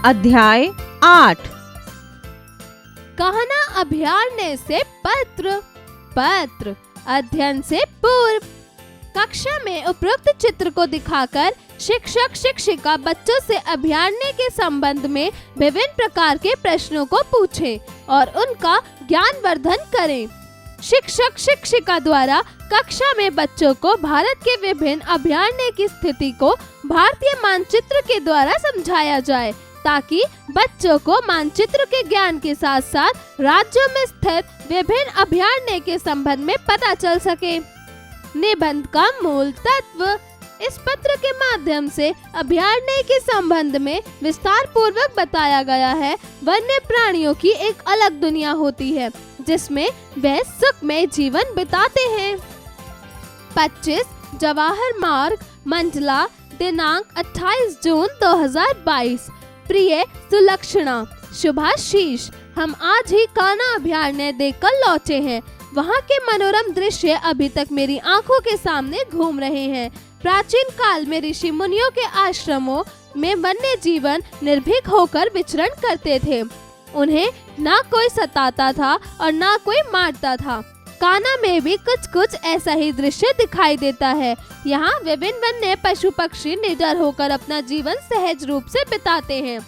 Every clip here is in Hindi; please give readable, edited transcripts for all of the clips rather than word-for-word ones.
अध्याय 8। कहना अभ्यारण्य से पत्र अध्ययन से पूर्व। कक्षा में उपरोक्त चित्र को दिखाकर शिक्षक शिक्षिका बच्चों से अभ्यारण्य के संबंध में विभिन्न प्रकार के प्रश्नों को पूछें और उनका ज्ञानवर्धन करें। शिक्षक शिक्षिका द्वारा कक्षा में बच्चों को भारत के विभिन्न अभयारण्य की स्थिति को भारतीय मानचित्र के द्वारा समझाया जाए, ताकि बच्चों को मानचित्र के ज्ञान के साथ साथ राज्यों में स्थित विभिन्न अभयारण्य के संबंध में पता चल सके। निबंध का मूल तत्व। इस पत्र के माध्यम से अभयारण्य के संबंध में विस्तार पूर्वक बताया गया है। वन्य प्राणियों की एक अलग दुनिया होती है जिसमें वे सुखमय जीवन बिताते हैं। 25 जवाहर मार्ग, मंडला, दिनांक 28 जून 2022। प्रिय सुलक्षणा, शुभाशीष, हम आज ही कान्हा अभयारण्य देखकर लौटे हैं। वहाँ के मनोरम दृश्य अभी तक मेरी आंखों के सामने घूम रहे हैं। प्राचीन काल में ऋषि मुनियों के आश्रमों में वन्य जीवन निर्भीक होकर विचरण करते थे। उन्हें ना कोई सताता था और ना कोई मारता था। कान्हा में भी कुछ कुछ ऐसा ही दृश्य दिखाई देता है। यहाँ विभिन्न वन्य पशु पक्षी निडर होकर अपना जीवन सहज रूप से बिताते हैं।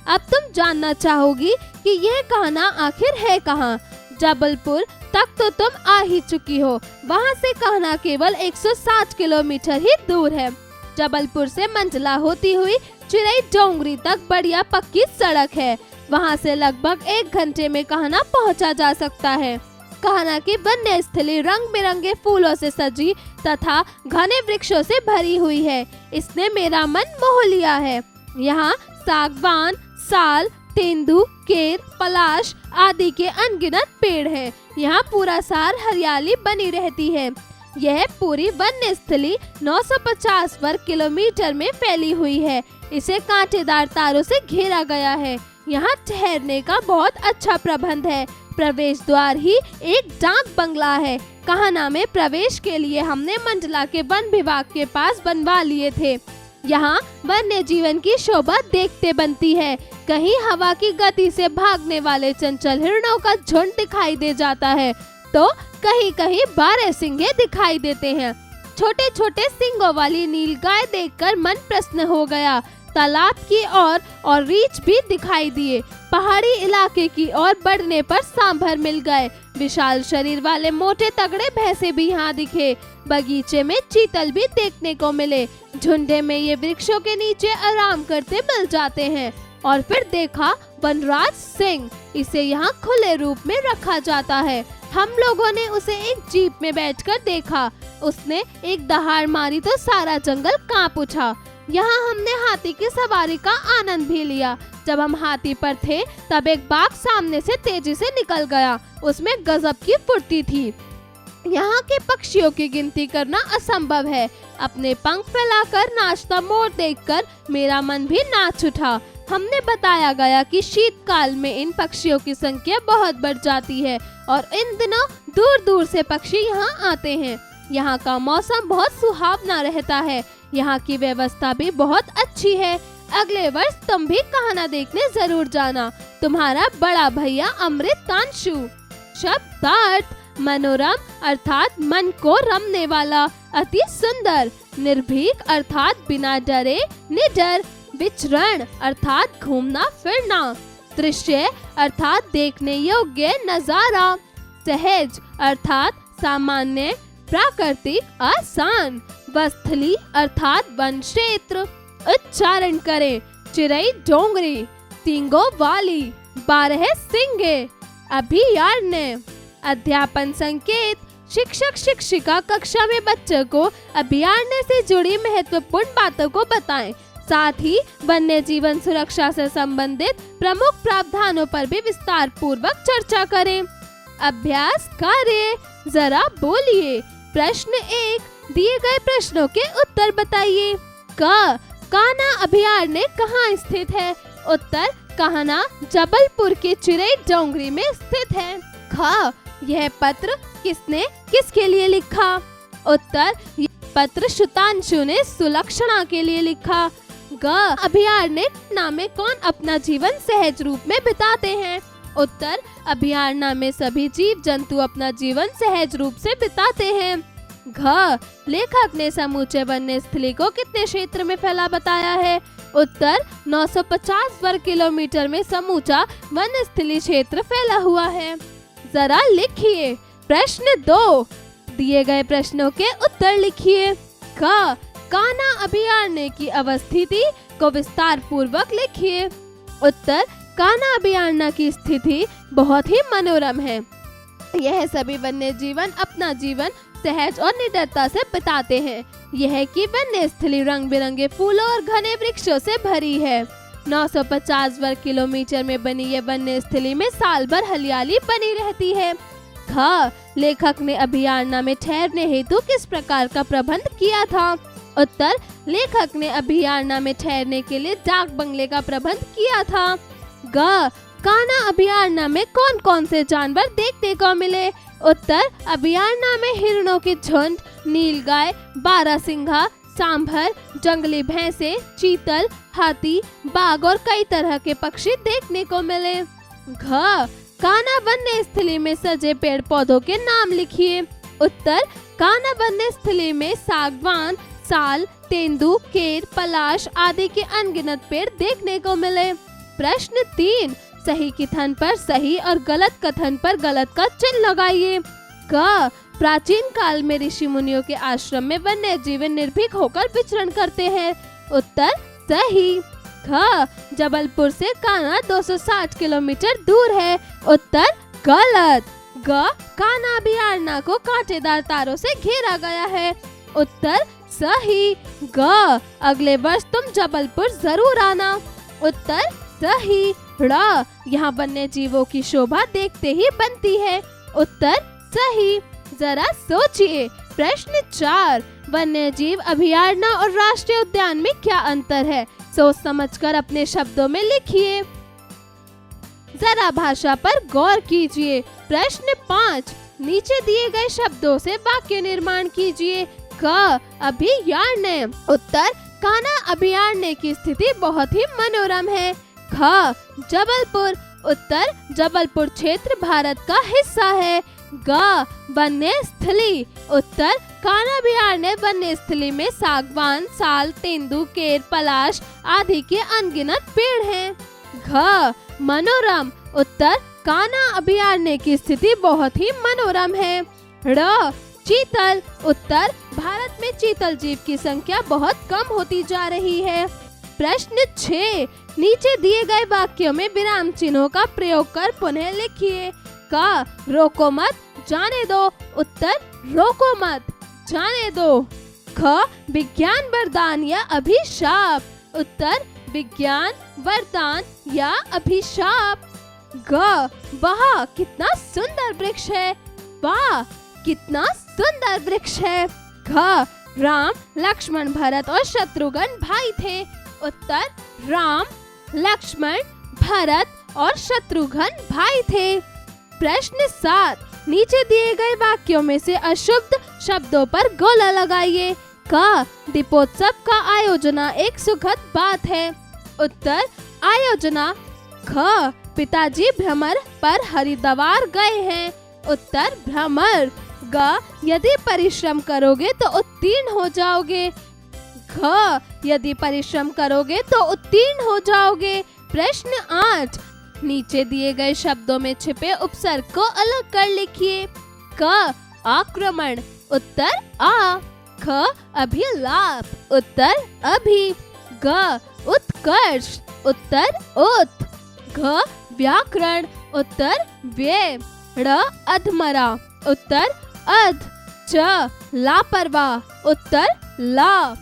अब तुम जानना चाहोगी कि यह कान्हा आखिर है कहाँ। जबलपुर तक तो तुम आ ही चुकी हो। वहाँ से कान्हा केवल 160 किलोमीटर ही दूर है। जबलपुर से मंडला होती हुई चिरई डोंगरी तक बढ़िया पक्की सड़क है। वहाँ से लगभग 1 घंटे में कान्हा पहुँचा जा सकता है। कान्हा की वन्य स्थली रंग बिरंगे फूलों से सजी तथा घने वृक्षों से भरी हुई है। इसने मेरा मन मोह लिया है। यहाँ सागवान, साल, तेंदू, केर, पलाश आदि के अनगिनत पेड़ हैं। यहाँ पूरा साल हरियाली बनी रहती है। यह पूरी वन्य स्थली 950 वर्ग किलोमीटर में फैली हुई है। इसे कांटेदार तारों से घेरा गया है। यहाँ ठहरने का बहुत अच्छा प्रबंध है। प्रवेश द्वार ही एक डाक बंगला है। कान्हा में प्रवेश के लिए हमने मंडला के वन विभाग के पास बनवा लिए थे। यहाँ वन्य जीवन की शोभा देखते बनती है। कहीं हवा की गति से भागने वाले चंचल हिरणों का झुंड दिखाई दे जाता है, तो कहीं कहीं 12 सिंघे दिखाई देते हैं। छोटे छोटे सिंगों वाली नीलगाय देखकर मन प्रसन्न हो गया। तालाब की और रीछ भी दिखाई दिए। पहाड़ी इलाके की ओर बढ़ने पर सांभर मिल गए। विशाल शरीर वाले मोटे तगड़े भैंसे भी यहाँ दिखे। बगीचे में चीतल भी देखने को मिले। झुंडे में ये वृक्षों के नीचे आराम करते मिल जाते हैं। और फिर देखा वनराज सिंह। इसे यहाँ खुले रूप में रखा जाता है। हम लोगों ने उसे एक जीप में बैठकर देखा। उसने एक दहाड़ मारी तो सारा जंगल कांप उठा। यहाँ हमने हाथी की सवारी का आनंद भी लिया। जब हम हाथी पर थे तब एक बाघ सामने से तेजी से निकल गया। उसमें गजब की फुर्ती थी। यहाँ के पक्षियों की गिनती करना असंभव है। अपने पंख फैलाकर नाचता मोर देखकर मेरा मन भी नाच उठा। हमने बताया गया कि शीतकाल में इन पक्षियों की संख्या बहुत बढ़ जाती है और इन दिनों दूर दूर से पक्षी यहाँ आते हैं। यहाँ का मौसम बहुत सुहावना रहता है। यहाँ की व्यवस्था भी बहुत अच्छी है। अगले वर्ष तुम भी कान्हा देखने जरूर जाना। तुम्हारा बड़ा भैया अमृतांशु। शब्दार्थ। मनोरम अर्थात मन को रमने वाला, अति सुंदर। निर्भीक अर्थात बिना डरे निडर। विचरण अर्थात घूमना फिरना। दृश्य अर्थात देखने योग्य नजारा। सहज अर्थात सामान्य, प्राकृतिक, आसान। वस्थली अर्थात वन क्षेत्र। उच्चारण करें। चिरई डोंगरी, सिंगों वाली, 12 सिंगे, अभयारण्य। अध्यापन संकेत। शिक्षक शिक्षिका कक्षा में बच्चों को अभयारण्य से जुड़ी महत्वपूर्ण बातों को बताएं। साथ ही वन्य जीवन सुरक्षा से संबंधित प्रमुख प्रावधानों पर भी विस्तार पूर्वक चर्चा करें। अभ्यास कार्य। जरा बोलिए। प्रश्न 1, दिए गए प्रश्नों के उत्तर बताइए। कान्हा अभयारण्य कहाँ स्थित है? उत्तर, कान्हा जबलपुर के चिरई डोंगरी में स्थित है। यह पत्र किसने किसके लिए लिखा? उत्तर, यह पत्र शुतांशु ने सुलक्षणा के लिए लिखा। ग अभयारण्य में कौन अपना जीवन सहज रूप में बिताते हैं? उत्तर, अभयारण्य में सभी जीव जंतु अपना जीवन सहज रूप से बिताते हैं। घ लेखक ने समूचे वन्य स्थली को कितने क्षेत्र में फैला बताया है? उत्तर, 950 वर्ग किलोमीटर में समूचा वन्य स्थली क्षेत्र फैला हुआ है। जरा लिखिए। प्रश्न 2, दिए गए प्रश्नों के उत्तर लिखिए। क कान्हा अभयारण्य की अवस्थिति को विस्तार पूर्वक लिखिए। उत्तर, कान्हा अभयारण्य की स्थिति बहुत ही मनोरम है। यह सभी वन्य जीवन अपना जीवन सहज और निडरता से बिताते हैं। यह की वन्य स्थली रंग बिरंगे फूलों और घने वृक्षों से भरी है। 950 वर्ग किलोमीटर में बनी यह वन्य स्थली में साल भर हरियाली बनी रहती है। ख लेखक ने अभयारण्य में ठहरने हेतु किस प्रकार का प्रबंध किया था? उत्तर, लेखक ने अभयारण्य में ठहरने के लिए डाक बंगले का प्रबंध किया था। ग कान्हा अभयारण्य में कौन कौन से जानवर देखने को मिले? उत्तर, अभयारण्य में हिरणों के झुंड, नीलगाय, बारहसिंघा, सांभर, जंगली भैंसे, चीतल, हाथी, बाघ और कई तरह के पक्षी देखने को मिले। घ कान्हा वन्य स्थली में सजे पेड़ पौधों के नाम लिखिए। उत्तर, कान्हा वन्य स्थली में सागवान, साल, तेंदू, केर, पलाश आदि के अनगिनत पेड़ देखने को मिले। प्रश्न 3, सही कथन पर सही और गलत कथन पर गलत का चिन्ह लगाइए। क प्राचीन काल में ऋषि मुनियों के आश्रम में वन्य जीव निर्भीक होकर विचरण करते हैं। उत्तर, सही। ख जबलपुर से कान्हा 260 किलोमीटर दूर है। उत्तर, गलत। ग कान्हा अभयारण्य को कांटेदार तारों से घेरा गया है। उत्तर, सही। ग अगले वर्ष तुम जबलपुर जरूर आना। उत्तर, सही। ड़ यहाँ वन्य जीवों की शोभा देखते ही बनती है। उत्तर, सही। जरा सोचिए। प्रश्न 4, वन्य जीव अभयारण्य और राष्ट्रीय उद्यान में क्या अंतर है? सोच समझकर अपने शब्दों में लिखिए। जरा भाषा पर गौर कीजिए। प्रश्न 5, नीचे दिए गए शब्दों से वाक्य निर्माण कीजिए। क अभयारण्य। उत्तर, कान्हा अभयारण्य की स्थिति बहुत ही मनोरम है। ख जबलपुर। उत्तर, जबलपुर क्षेत्र भारत का हिस्सा है। ग वन्य स्थली। उत्तर, कान्हा अभयारण्य वन्य स्थली में सागवान, साल, तेंदू, केर, पलाश आदि के अनगिनत पेड़ हैं। घ मनोरम। उत्तर, कान्हा अभयारण्य की स्थिति बहुत ही मनोरम है। ड़ चीतल। उत्तर, भारत में चीतल जीव की संख्या बहुत कम होती जा रही है। प्रश्न 6, नीचे दिए गए वाक्यों में विराम चिन्हों का प्रयोग कर पुनः लिखिए। क रोको मत, जाने दो। उत्तर, रोको मत, जाने दो। ख विज्ञान वरदान या अभिशाप। उत्तर, विज्ञान वरदान या अभिशाप। ग वाह कितना सुंदर वृक्ष है। वाह कितना सुंदर वृक्ष है। घ राम, लक्ष्मण, भरत और शत्रुघ्न भाई थे। उत्तर, राम, लक्ष्मण, भरत और शत्रुघ्न भाई थे। प्रश्न 7, नीचे दिए गए वाक्यों में से अशुद्ध शब्दों पर गोला लगाइए। क दीपोत्सव का आयोजना एक सुखद बात है। उत्तर, आयोजना। ख पिताजी भ्रमर पर हरिद्वार गए हैं। उत्तर, भ्रमर। ग यदि परिश्रम करोगे तो उत्तीर्ण हो जाओगे। घ यदि परिश्रम करोगे तो उत्तीर्ण हो जाओगे। प्रश्न 8, नीचे दिए गए शब्दों में छिपे उपसर्ग को अलग कर लिखिए। क आक्रमण। उत्तर, आ। ख अभिलाप। उत्तर, अभि। ग उत्कर्ष। उत्तर, उत। घ व्याकरण। उत्तर, व्यय। ड़ अधमरा। उत्तर, अध। च लापरवाह। उत्तर, ला।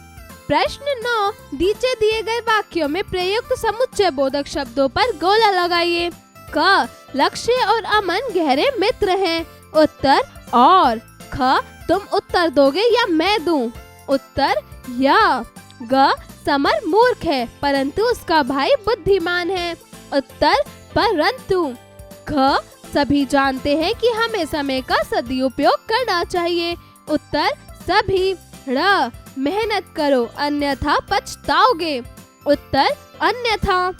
प्रश्न 9, नीचे दिए गए वाक्यों में प्रयुक्त समुच्चय बोधक शब्दों पर गोला लगाइए। क लक्ष्य और अमन गहरे मित्र हैं। उत्तर, और। ख तुम उत्तर दोगे या मैं दूं? उत्तर, या। ग समर मूर्ख है परंतु उसका भाई बुद्धिमान है। उत्तर, परंतु। घ सभी जानते हैं कि हमें समय का सदुपयोग करना चाहिए। उत्तर, सभी। ड़ मेहनत करो अन्यथा पछताओगे। उत्तर अन्यथा।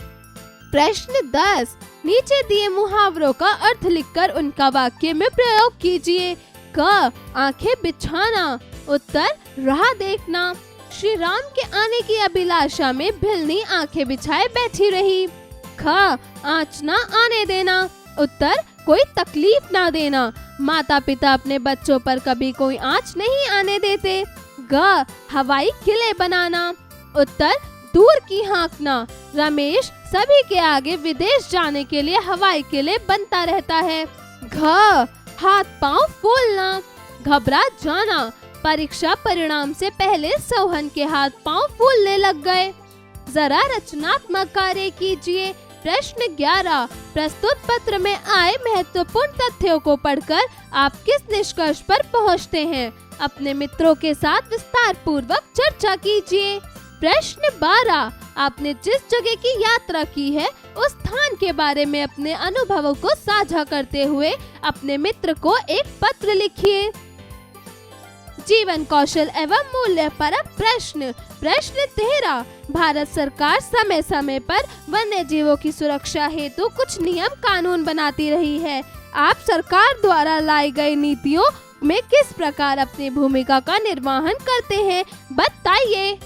प्रश्न 10, नीचे दिए मुहावरों का अर्थ लिखकर उनका वाक्य में प्रयोग कीजिए। क, आंखें बिछाना। उत्तर राह देखना। श्री राम के आने की अभिलाषा में भिलनी आंखें बिछाए बैठी रही। ख, आँच ना आने देना। उत्तर कोई तकलीफ ना देना। माता पिता अपने बच्चों पर कभी कोई आँच नहीं आने देते। ग, हवाई किले बनाना। उत्तर दूर की हाँकना। रमेश सभी के आगे विदेश जाने के लिए हवाई किले बनता रहता है। घ, हाथ पांव फूलना। घबरा जाना। परीक्षा परिणाम से पहले सोहन के हाथ पांव फूलने लग गए। जरा रचनात्मक कार्य कीजिए। प्रश्न 11, प्रस्तुत पत्र में आए महत्वपूर्ण तथ्यों को पढ़कर आप किस निष्कर्ष पर पहुंचते हैं? अपने मित्रों के साथ विस्तार पूर्वक चर्चा कीजिए। प्रश्न 12, आपने जिस जगह की यात्रा की है उस स्थान के बारे में अपने अनुभवों को साझा करते हुए अपने मित्र को एक पत्र लिखिए। जीवन कौशल एवं मूल्य परक प्रश्न। प्रश्न 13, भारत सरकार समय समय पर वन्य जीवों की सुरक्षा हेतु कुछ नियम कानून बनाती रही है। आप सरकार द्वारा लाई गई नीतियों में किस प्रकार अपनी भूमिका का निर्वहन करते हैं, बताइए।